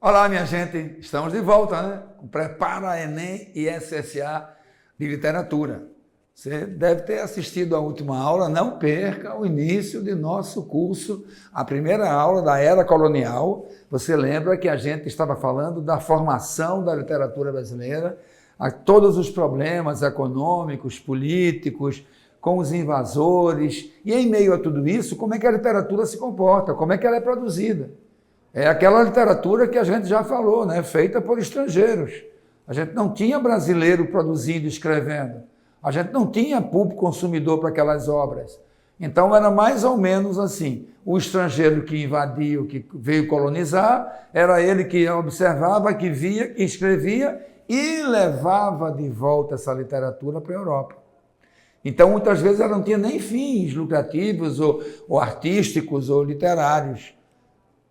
Olá, minha gente, estamos de volta, né? Prepara Enem e SSA de literatura. Você deve ter assistido a última aula, não perca o início de nosso curso, a primeira aula da Era Colonial. Você lembra que a gente estava falando da formação da literatura brasileira, a todos os problemas econômicos, políticos, com os invasores, e em meio a tudo isso, como é que a literatura se comporta, como é que ela é produzida. É aquela literatura que a gente já falou, né? Feita por estrangeiros. A gente não tinha brasileiro produzindo e escrevendo. A gente não tinha público consumidor para aquelas obras. Então era mais ou menos assim. O estrangeiro que invadiu, que veio colonizar, era ele que observava, que via, que escrevia e levava de volta essa literatura para a Europa. Então, muitas vezes, ela não tinha nem fins lucrativos ou artísticos ou literários.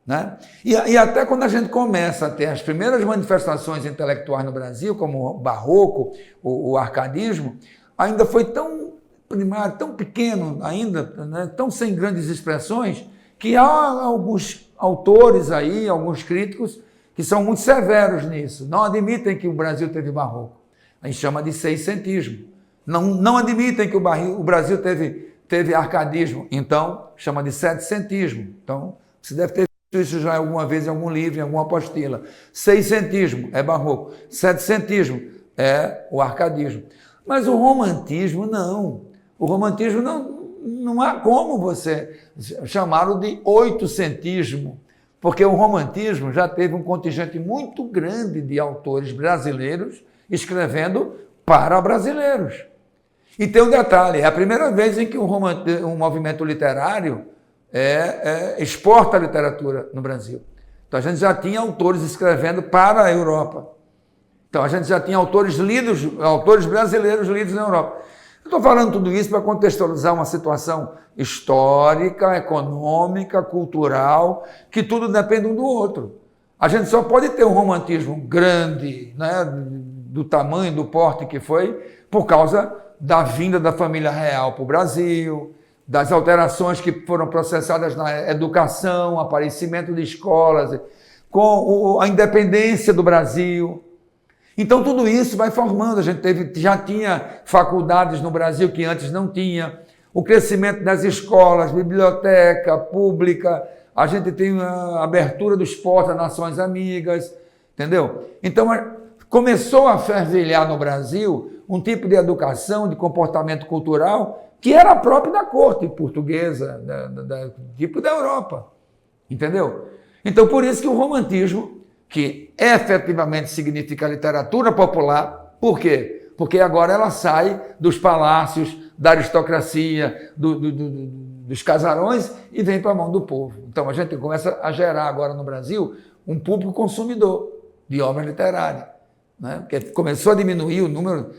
Né? E até quando a gente começa a ter as primeiras manifestações intelectuais no Brasil, como o barroco, o arcadismo, ainda foi tão primário, tão pequeno ainda, né? Tão sem grandes expressões, que há alguns autores aí, alguns críticos, que são muito severos nisso, não admitem que o Brasil teve barroco. A gente chama de seiscentismo. Não admitem que o Brasil teve arcadismo, então chama de setecentismo. Então, você deve ter isso já alguma vez em algum livro, em alguma apostila. Seiscentismo é barroco, setecentismo é o arcadismo. Mas o romantismo não. O romantismo não há como você chamá-lo de oitocentismo, porque o romantismo já teve um contingente muito grande de autores brasileiros escrevendo para brasileiros. E tem um detalhe, é a primeira vez em que um movimento literário exporta a literatura no Brasil. Então a gente já tinha autores escrevendo para a Europa. Então a gente já tinha autores brasileiros lidos na Europa. Eu estou falando tudo isso para contextualizar uma situação histórica, econômica, cultural, que tudo depende um do outro. A gente só pode ter um romantismo grande, né, do tamanho, do porte que foi, por causa da vinda da família real para o Brasil, das alterações que foram processadas na educação, aparecimento de escolas, com a independência do Brasil. Então, tudo isso vai formando. A gente já tinha faculdades no Brasil que antes não tinha, o crescimento das escolas, biblioteca pública, a gente tem a abertura dos portos das nações amigas, entendeu? Então, começou a fervilhar no Brasil um tipo de educação, de comportamento cultural que era próprio da corte portuguesa, tipo da Europa, entendeu? Então, por isso que o romantismo, que efetivamente significa literatura popular, por quê? Porque agora ela sai dos palácios, da aristocracia, dos casarões e vem para a mão do povo. Então, a gente começa a gerar agora no Brasil um público consumidor de obra literária, né? Porque começou a diminuir o número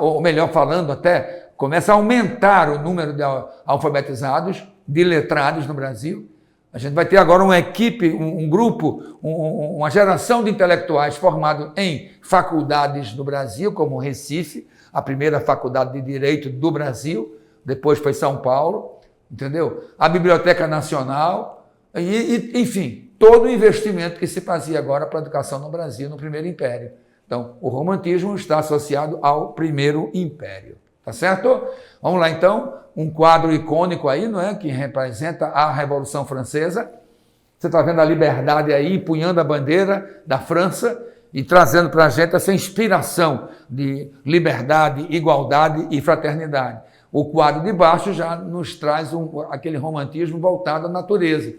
ou melhor falando até, começa a aumentar o número de alfabetizados, de letrados no Brasil. A gente vai ter agora uma equipe, um grupo, uma geração de intelectuais formados em faculdades do Brasil, como Recife, a primeira faculdade de Direito do Brasil, depois foi São Paulo, entendeu? A Biblioteca Nacional, enfim, todo o investimento que se fazia agora para a educação no Brasil, no Primeiro Império. Então, o romantismo está associado ao Primeiro Império. Tá certo? Vamos lá, então, um quadro icônico aí, não é? Que representa a Revolução Francesa. Você está vendo a liberdade aí, empunhando a bandeira da França e trazendo para a gente essa inspiração de liberdade, igualdade e fraternidade. O quadro de baixo já nos traz aquele romantismo voltado à natureza,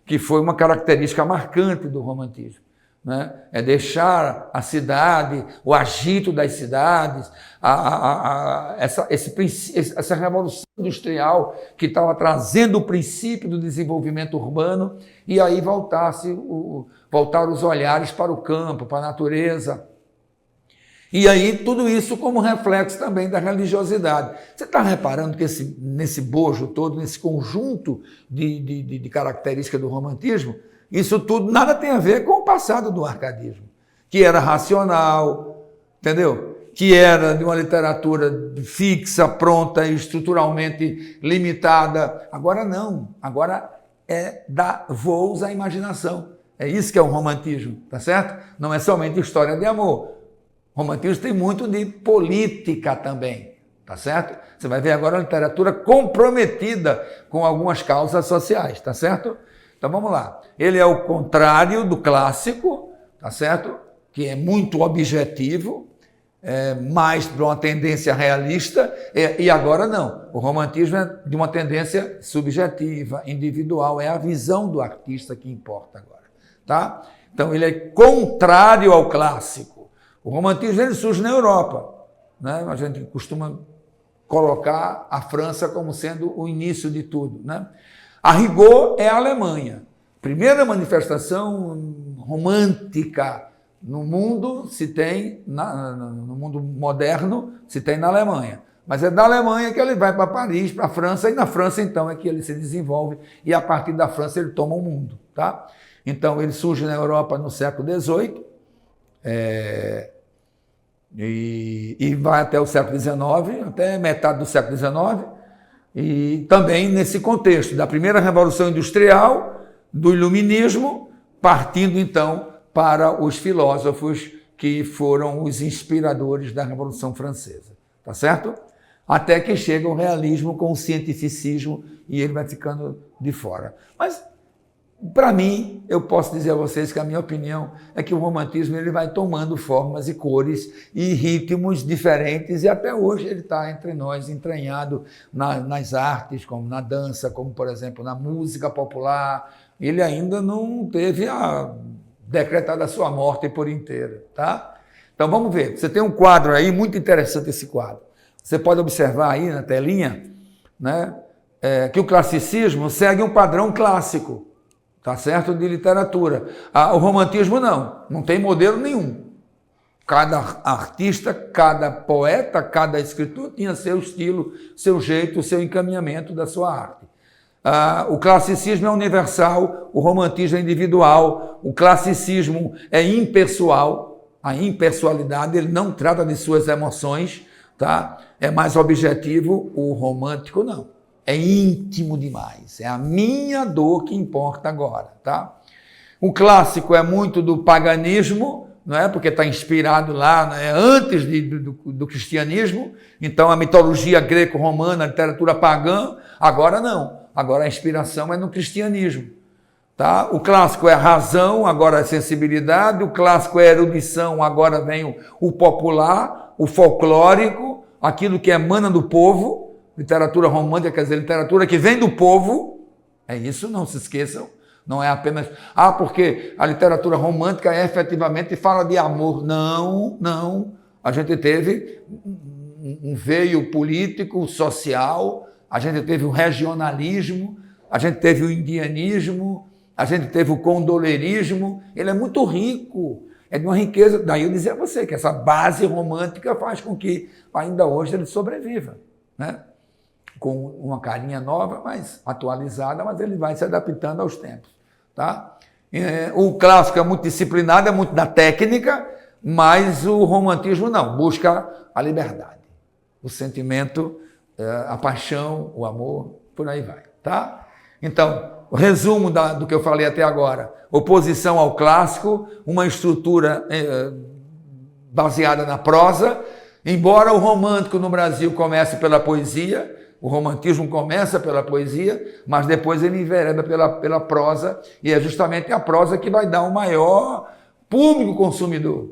que foi uma característica marcante do romantismo. Né? É deixar a cidade, o agito das cidades, essa revolução industrial que estava trazendo o princípio do desenvolvimento urbano, e aí voltar os olhares para o campo, para a natureza. E aí tudo isso como reflexo também da religiosidade. Você está reparando que nesse bojo todo, nesse conjunto de características do romantismo, isso tudo nada tem a ver com o passado do arcadismo, que era racional, entendeu? Que era de uma literatura fixa, pronta e estruturalmente limitada. Agora não, agora é dar voos à imaginação. É isso que é o romantismo, tá certo? Não é somente história de amor. O romantismo tem muito de política também, tá certo? Você vai ver agora a literatura comprometida com algumas causas sociais, tá certo? Então vamos lá. Ele é o contrário do clássico, tá certo? Que é muito objetivo, mais para uma tendência realista, e agora não. O romantismo é de uma tendência subjetiva, individual, é a visão do artista que importa agora, tá? Então ele é contrário ao clássico. O romantismo ele surge na Europa, né? A gente costuma colocar a França como sendo o início de tudo, né? A rigor é a Alemanha. Primeira manifestação romântica no mundo se tem, no mundo moderno, se tem na Alemanha. Mas é da Alemanha que ele vai para Paris, para a França, e na França, então, é que ele se desenvolve, e a partir da França ele toma o mundo, tá? Então, ele surge na Europa no século XVIII, e vai até o século XIX, até metade do século XIX, e também nesse contexto da primeira Revolução Industrial, do Iluminismo, partindo, então, para os filósofos que foram os inspiradores da Revolução Francesa, tá certo? Até que chega o realismo com o cientificismo e ele vai ficando de fora. Mas, para mim, eu posso dizer a vocês que a minha opinião é que o romantismo ele vai tomando formas e cores e ritmos diferentes e até hoje ele está entre nós, entranhado nas artes, como na dança, como, por exemplo, na música popular. Ele ainda não teve decretada a sua morte por inteiro, tá? Então vamos ver, você tem um quadro aí, muito interessante esse quadro. Você pode observar aí na telinha, né, que o classicismo segue um padrão clássico, tá certo? De literatura. O romantismo não tem modelo nenhum. Cada artista, cada poeta, cada escritor tinha seu estilo, seu jeito, seu encaminhamento da sua arte. O classicismo é universal, o romantismo é individual, o classicismo é impessoal, a impessoalidade, ele não trata de suas emoções, tá? É mais objetivo, o romântico não, é íntimo demais, é a minha dor que importa agora, tá? O clássico é muito do paganismo, não é? Porque está inspirado lá, né? Antes do cristianismo, então a mitologia greco-romana, a literatura pagã, agora não. Agora a inspiração é no cristianismo, tá? O clássico é a razão, agora a sensibilidade, o clássico é a erudição, agora vem o popular, o folclórico, aquilo que emana do povo, literatura romântica, quer dizer, literatura que vem do povo, é isso, não se esqueçam, não é apenas, porque a literatura romântica efetivamente fala de amor, não, a gente teve um veio político, social, a gente teve o regionalismo, a gente teve o indianismo, a gente teve o condolerismo, ele é muito rico, é de uma riqueza, daí eu dizia a você que essa base romântica faz com que ainda hoje ele sobreviva, né? Com uma carinha nova, mas atualizada, mas ele vai se adaptando aos tempos, tá? O clássico é muito disciplinado, é muito da técnica, mas o romantismo não, busca a liberdade, o sentimento, a paixão, o amor, por aí vai, tá? Então, o resumo do que eu falei até agora, oposição ao clássico, uma estrutura baseada na prosa, embora o romântico no Brasil comece pela poesia, o romantismo começa pela poesia, mas depois ele envereda pela prosa, e é justamente a prosa que vai dar o maior público consumidor.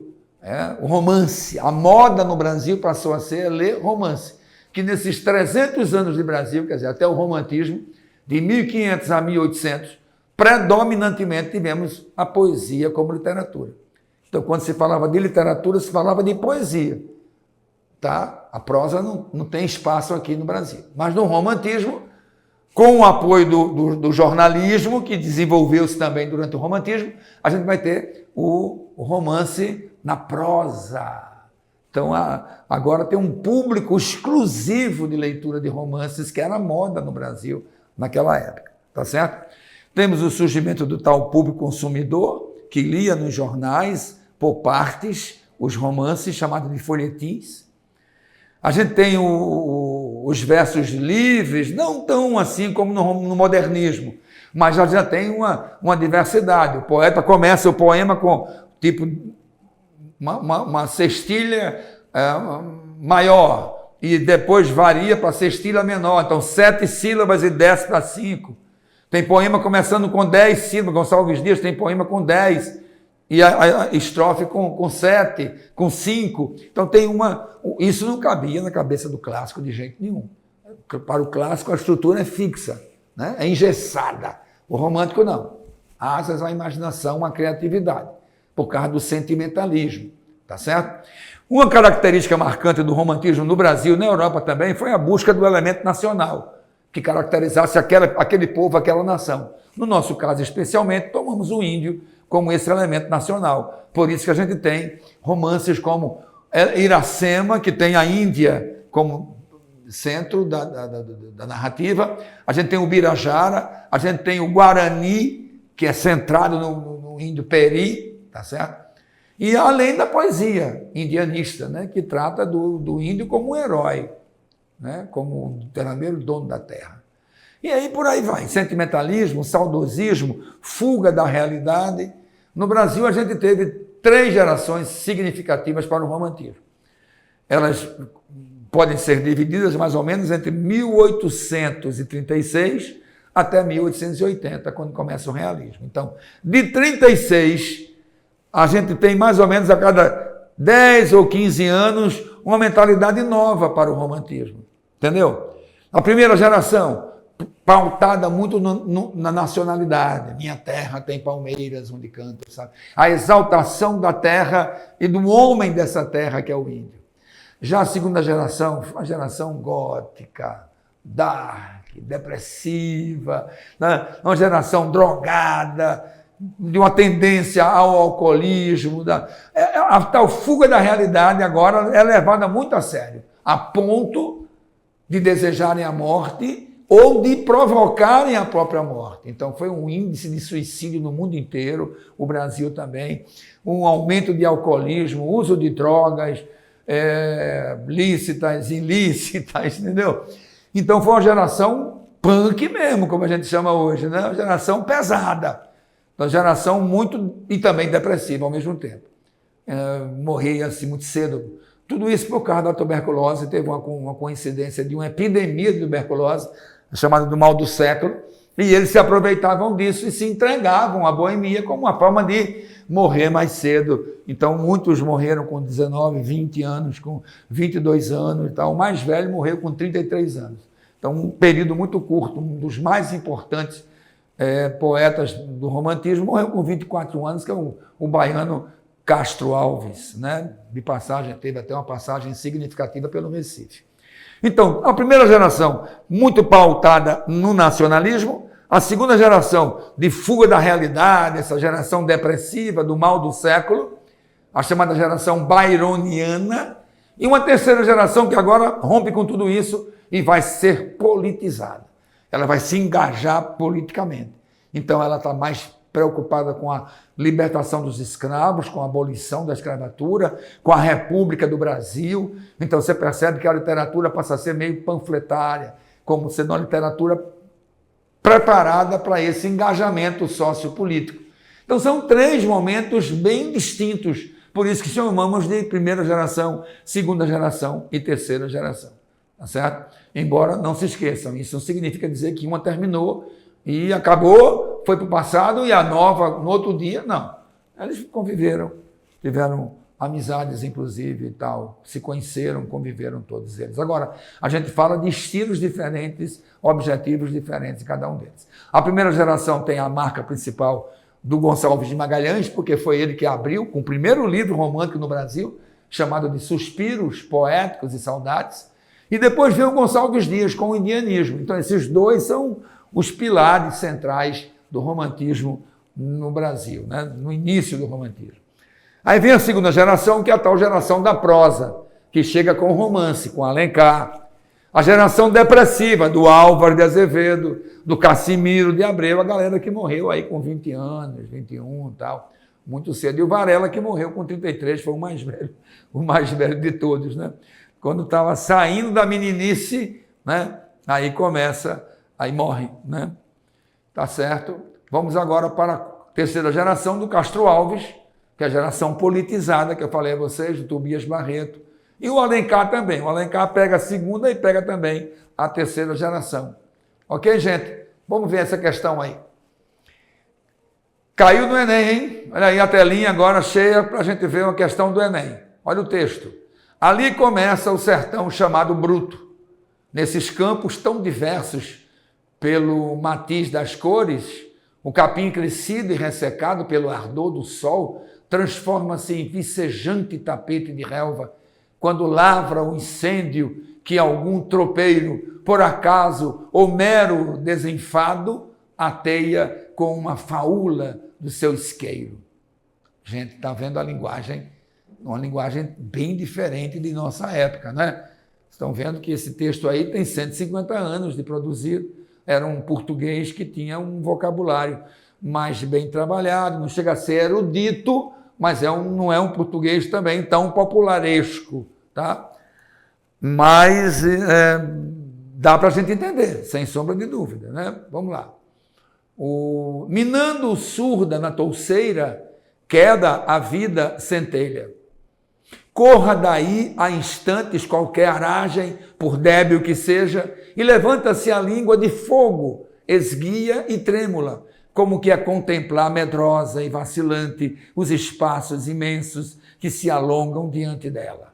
O romance, a moda no Brasil passou a ser ler romance, que nesses 300 anos de Brasil, quer dizer, até o romantismo, de 1500 a 1800, predominantemente tivemos a poesia como literatura. Então, quando se falava de literatura, se falava de poesia. Tá? A prosa não tem espaço aqui no Brasil. Mas no romantismo, com o apoio do jornalismo, que desenvolveu-se também durante o romantismo, a gente vai ter o romance na prosa. Então, agora tem um público exclusivo de leitura de romances, que era moda no Brasil naquela época, tá certo? Temos o surgimento do tal público consumidor, que lia nos jornais, por partes, os romances chamados de folhetins. A gente tem os versos livres, não tão assim como no modernismo, mas já tem uma diversidade. O poeta começa o poema com tipo uma cestilha maior e depois varia para cestilha menor. Então, 7 sílabas e desce para 5. Tem poema começando com 10 sílabas. Gonçalves Dias tem poema com 10 e a estrofe com 7, com 5. Então, isso não cabia na cabeça do clássico de jeito nenhum. Para o clássico, a estrutura é fixa, né? É engessada. O romântico, não. Asas à imaginação, à criatividade, por causa do sentimentalismo, tá certo? Uma característica marcante do romantismo no Brasil e na Europa também foi a busca do elemento nacional, que caracterizasse aquele povo, aquela nação. No nosso caso, especialmente, tomamos o índio como esse elemento nacional. Por isso que a gente tem romances como Iracema, que tem a Índia como centro da narrativa, a gente tem o Birajara, a gente tem o Guarani, que é centrado no índio Peri, tá certo? E além da poesia indianista, né, que trata do índio como um herói, né, como um verdadeiro dono da terra. E aí por aí vai, sentimentalismo, saudosismo, fuga da realidade. No Brasil a gente teve 3 gerações significativas para o romantismo. Elas podem ser divididas mais ou menos entre 1836 até 1880, quando começa o realismo. Então, de 36, a gente tem mais ou menos a cada 10 ou 15 anos uma mentalidade nova para o romantismo. Entendeu? A primeira geração, pautada muito na nacionalidade. Minha terra tem palmeiras onde canta, sabe? A exaltação da terra e do homem dessa terra, que é o índio. Já a segunda geração, a geração gótica, dark, depressiva, né? Uma geração drogada, de uma tendência ao alcoolismo. A tal fuga da realidade agora é levada muito a sério, a ponto de desejarem a morte ou de provocarem a própria morte. Então, foi um índice de suicídio no mundo inteiro, o Brasil também, um aumento de alcoolismo, uso de drogas, lícitas, ilícitas, entendeu? Então foi uma geração punk mesmo, como a gente chama hoje, né? Uma geração pesada, uma geração muito e também depressiva ao mesmo tempo. Morria assim muito cedo. Tudo isso por causa da tuberculose. Teve uma coincidência de uma epidemia de tuberculose, chamada do mal do século, e eles se aproveitavam disso e se entregavam à boemia como uma forma de morrer mais cedo. Então, muitos morreram com 19, 20 anos, com 22 anos e tal. O mais velho morreu com 33 anos. Então, um período muito curto, um dos mais importantes poetas do romantismo, morreu com 24 anos, que é o baiano Castro Alves, né? De passagem, teve até uma passagem significativa pelo Recife. Então, a primeira geração, muito pautada no nacionalismo, a segunda geração de fuga da realidade, essa geração depressiva do mal do século, a chamada geração byroniana, e uma terceira geração que agora rompe com tudo isso e vai ser politizada. Ela vai se engajar politicamente. Então ela está mais preocupada com a libertação dos escravos, com a abolição da escravatura, com a República do Brasil. Então você percebe que a literatura passa a ser meio panfletária, como sendo uma literatura preparada para esse engajamento sociopolítico. Então são 3 momentos bem distintos, por isso que chamamos de primeira geração, segunda geração e terceira geração, tá certo? Embora não se esqueçam, isso não significa dizer que uma terminou e acabou, foi para o passado e a nova no outro dia, não. Eles conviveram, tiveram amizades inclusive e tal, se conheceram, conviveram todos eles. Agora, a gente fala de estilos diferentes, objetivos diferentes em cada um deles. A primeira geração tem a marca principal do Gonçalves de Magalhães, porque foi ele que abriu com o primeiro livro romântico no Brasil, chamado de Suspiros Poéticos e Saudades, e depois veio o Gonçalves Dias com o indianismo. Então esses 2 são os pilares centrais do romantismo no Brasil, né? No início do romantismo. Aí vem a segunda geração, que é a tal geração da prosa, que chega com o romance, com Alencar. A geração depressiva do Álvaro de Azevedo, do Cassimiro de Abreu, a galera que morreu aí com 20 anos, 21 e tal, muito cedo. E o Varela, que morreu com 33, foi o mais velho de todos, né? Quando estava saindo da meninice, né? Aí morre, né? Tá certo? Vamos agora para a terceira geração do Castro Alves, que é a geração politizada, que eu falei a vocês, do Tobias Barreto. E o Alencar também. O Alencar pega a segunda e pega também a terceira geração. Ok, gente? Vamos ver essa questão aí. Caiu no Enem, hein? Olha aí a telinha agora cheia para a gente ver uma questão do Enem. Olha o texto. Ali começa o sertão chamado Bruto. Nesses campos tão diversos pelo matiz das cores, o capim crescido e ressecado pelo ardor do sol transforma-se em vicejante tapete de relva quando lavra o incêndio que algum tropeiro, por acaso ou mero desenfado, ateia com uma faúla do seu isqueiro. Gente, está vendo a linguagem, uma linguagem bem diferente de nossa época, né? Estão vendo que esse texto aí tem 150 anos de produzido, era um português que tinha um vocabulário mais bem trabalhado, não chega a ser erudito, mas não é um português também tão popularesco, tá? Mas dá para a gente entender, sem sombra de dúvida, né? Vamos lá. Minando surda na touceira, queda a vida centelha. Corra daí a instantes qualquer aragem, por débil que seja, e levanta-se a língua de fogo, esguia e trêmula, como que a contemplar medrosa e vacilante os espaços imensos que se alongam diante dela.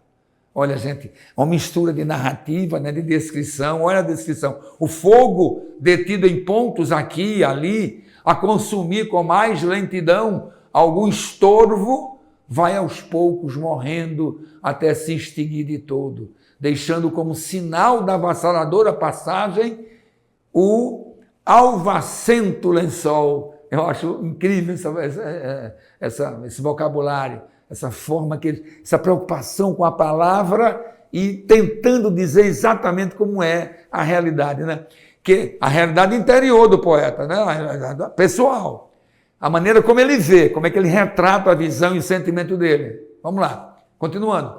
Olha, gente, uma mistura de narrativa, né, de descrição. Olha a descrição. O fogo detido em pontos aqui e ali, a consumir com mais lentidão algum estorvo, vai aos poucos morrendo até se extinguir de todo, deixando como sinal da avassaladora passagem o alvacento lençol. Eu acho incrível esse vocabulário, essa forma, essa preocupação com a palavra e tentando dizer exatamente como é a realidade, né? Que a realidade interior do poeta, né? A realidade pessoal. A maneira como ele vê, como é que ele retrata a visão e o sentimento dele. Vamos lá, continuando.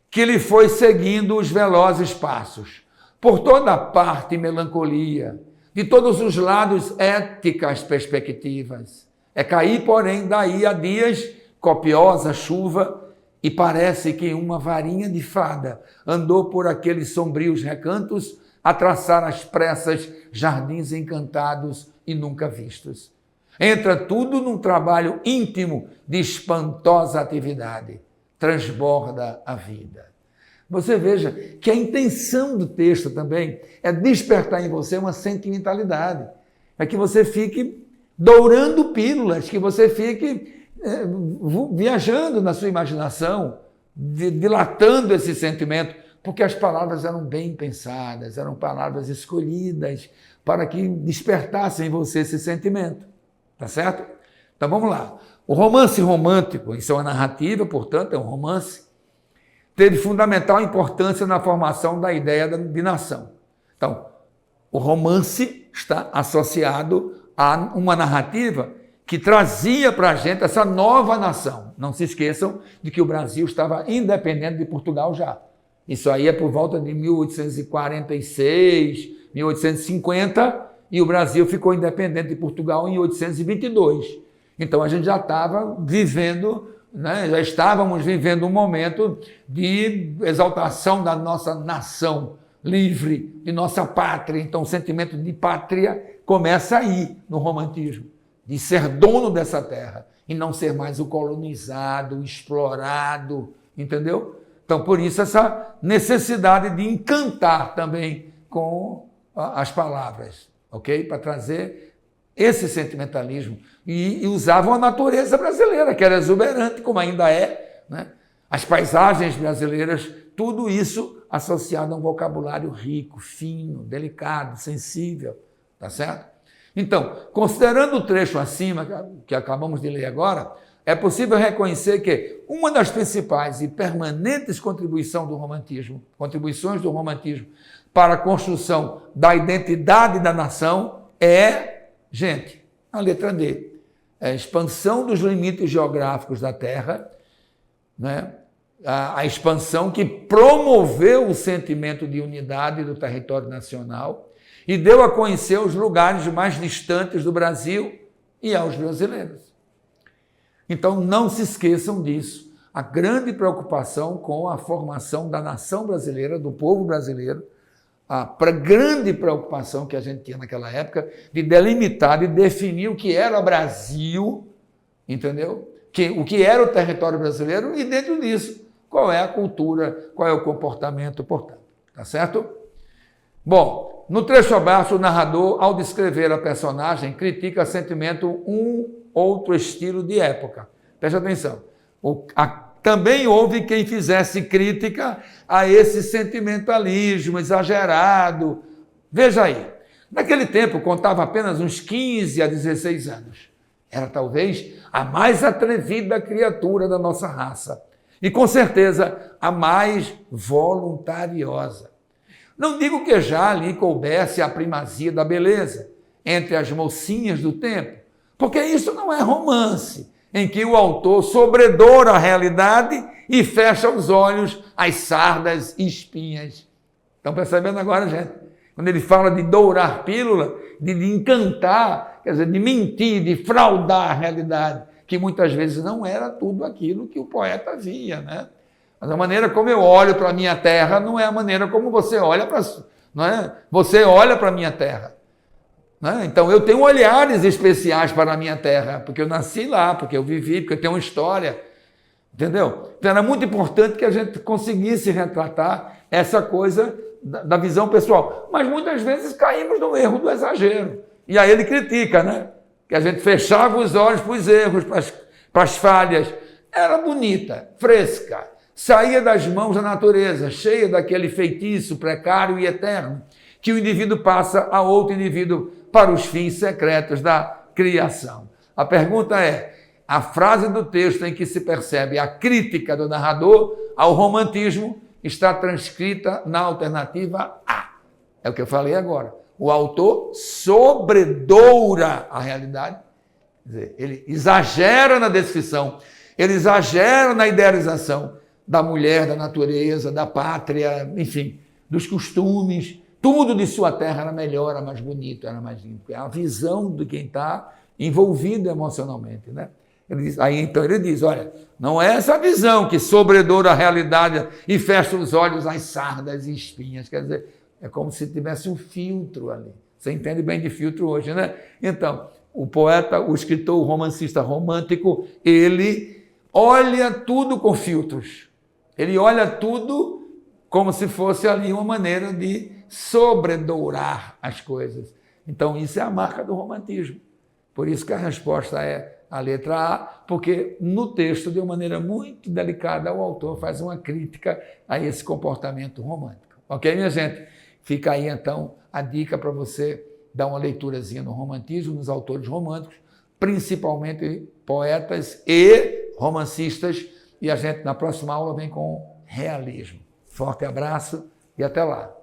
Que ele foi seguindo os velozes passos. Por toda parte melancolia, de todos os lados éticas perspectivas. É cair, porém, daí a dias copiosa chuva e parece que uma varinha de fada andou por aqueles sombrios recantos a traçar às pressas jardins encantados e nunca vistos. Entra tudo num trabalho íntimo de espantosa atividade. Transborda a vida. Você veja que a intenção do texto também é despertar em você uma sentimentalidade. É que você fique dourando pílulas, que você fique viajando na sua imaginação, dilatando esse sentimento, porque as palavras eram bem pensadas, eram palavras escolhidas para que despertassem em você esse sentimento. Tá certo? Então vamos lá. O romance romântico, isso é uma narrativa, portanto, é um romance, teve fundamental importância na formação da ideia de nação. Então, o romance está associado a uma narrativa que trazia para a gente essa nova nação. Não se esqueçam de que o Brasil estava independente de Portugal já. Isso aí é por volta de 1846, 1850, e o Brasil ficou independente de Portugal em 1822. Então a gente já estava vivendo, né, já estávamos vivendo um momento de exaltação da nossa nação livre, de nossa pátria. Então o sentimento de pátria começa aí no romantismo, de ser dono dessa terra e não ser mais o colonizado, o explorado, entendeu? Então por isso essa necessidade de encantar também com as palavras. Ok? Para trazer esse sentimentalismo. E usavam a natureza brasileira, que era exuberante, como ainda é, né? As paisagens brasileiras, tudo isso associado a um vocabulário rico, fino, delicado, sensível. Tá certo? Então, considerando o trecho acima, que acabamos de ler agora, é possível reconhecer que uma das principais e permanentes contribuições do romantismo para a construção da identidade da nação é, gente, a letra D, é a expansão dos limites geográficos da terra, né? A expansão que promoveu o sentimento de unidade do território nacional e deu a conhecer os lugares mais distantes do Brasil e aos brasileiros. Então, não se esqueçam disso. A grande preocupação com a formação da nação brasileira, do povo brasileiro, a grande preocupação que a gente tinha naquela época de delimitar, de definir o que era Brasil, entendeu? O que era o território brasileiro e, dentro disso, qual é a cultura, qual é o comportamento, portanto. Tá certo? Bom, no trecho abaixo, o narrador, ao descrever a personagem, critica sentimento um outro estilo de época. Preste atenção. Também houve quem fizesse crítica a esse sentimentalismo exagerado. Veja aí, naquele tempo contava apenas uns 15 a 16 anos. Era talvez a mais atrevida criatura da nossa raça. E com certeza a mais voluntariosa. Não digo que já lhe coubesse a primazia da beleza entre as mocinhas do tempo, porque isso não é romance, em que o autor sobredoura a realidade e fecha os olhos às sardas e espinhas. Estão percebendo agora, gente? Quando ele fala de dourar pílula, de encantar, quer dizer, de mentir, de fraudar a realidade, que muitas vezes não era tudo aquilo que o poeta via, né? Mas a maneira como eu olho para a minha terra não é a maneira como você olha para... Não é? Você olha para a minha terra. Né? Então, eu tenho olhares especiais para a minha terra, porque eu nasci lá, porque eu vivi, porque eu tenho uma história. Entendeu? Então, era muito importante que a gente conseguisse retratar essa coisa da visão pessoal. Mas muitas vezes caímos no erro do exagero. E aí ele critica, né? Que a gente fechava os olhos para os erros, para as falhas. Era bonita, fresca, saía das mãos da natureza, cheia daquele feitiço precário e eterno, que o indivíduo passa a outro indivíduo para os fins secretos da criação. A pergunta é, a frase do texto em que se percebe a crítica do narrador ao romantismo está transcrita na alternativa A. É o que eu falei agora. O autor sobredoura a realidade, quer dizer, ele exagera na descrição, ele exagera na idealização da mulher, da natureza, da pátria, enfim, dos costumes. Tudo de sua terra era melhor, era mais bonito, era mais limpo. É a visão de quem está envolvido emocionalmente, né? Então ele diz, olha, não é essa visão que sobredoura a realidade e fecha os olhos às sardas e espinhas. Quer dizer, é como se tivesse um filtro ali. Você entende bem de filtro hoje, né? Então, o poeta, o escritor, o romancista romântico, ele olha tudo com filtros. Ele olha tudo como se fosse ali uma maneira de sobredourar as coisas. Então, isso é a marca do romantismo. Por isso que a resposta é a letra A, porque no texto, de uma maneira muito delicada, o autor faz uma crítica a esse comportamento romântico. Ok, minha gente? Fica aí, então, a dica para você dar uma leiturazinha no romantismo, nos autores românticos, principalmente poetas e romancistas, e a gente, na próxima aula, vem com realismo. Forte abraço e até lá!